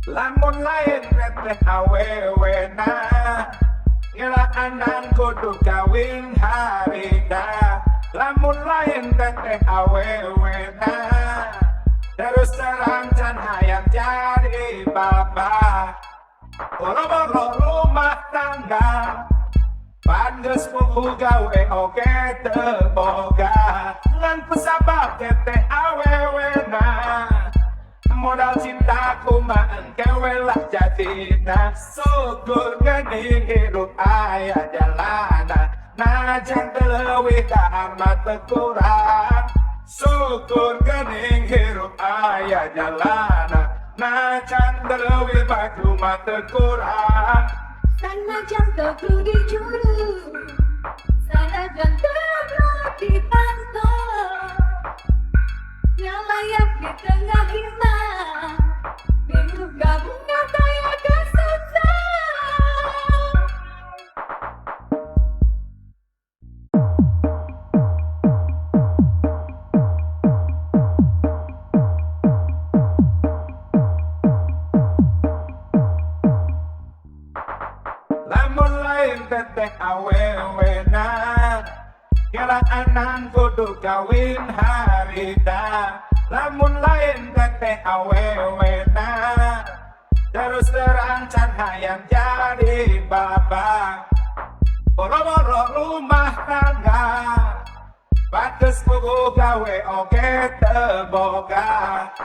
Lamun lain teteh awewena Ngelaanan kudu kawin harita Lamun lain teteh awewena Terus terang can hayang jadi bapak Boro-boro rumah tangga Pandes pugu gawe oke teboga Ngan pesabab teteh awewena Modal cintaku maan kewelah jadina Syukur geuning hirup aya jalana Najan teleuwih ka amat kurang Syukur geuning hirup aya jalana Najan teleuwih baju mah teu kurang Sanajan teu kudu dijuru Sanajan teu dipantau Nyalayak di tengah hilang Minggu gabungnya kaya kesusah Lamun lain teteh awewena Ngelaanan kudu kawin harita Lamun lain teteh awewena Terus terang can hayang jadi bapak Boro-boro rumah tangga Bates pugu gawe oke teboga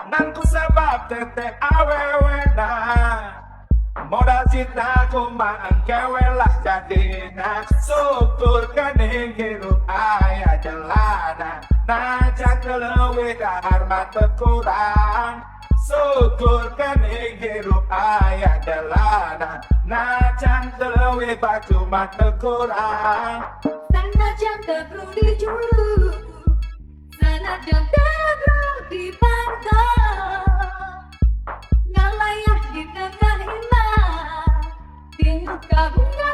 Ngan kusabab teteh awewena Modal cintaku maan kewelah jadina Syukur geuning hirup aya jalana Najan teleuwih dahar mah teu kurang Syukur geuning hirup aya jalana Najan teleuwih baju mah teu kurang Sanajan teu kudu dijuru Sanajan teu kudu dipantau Ngalayak di tengah hilang Minggu gabungnya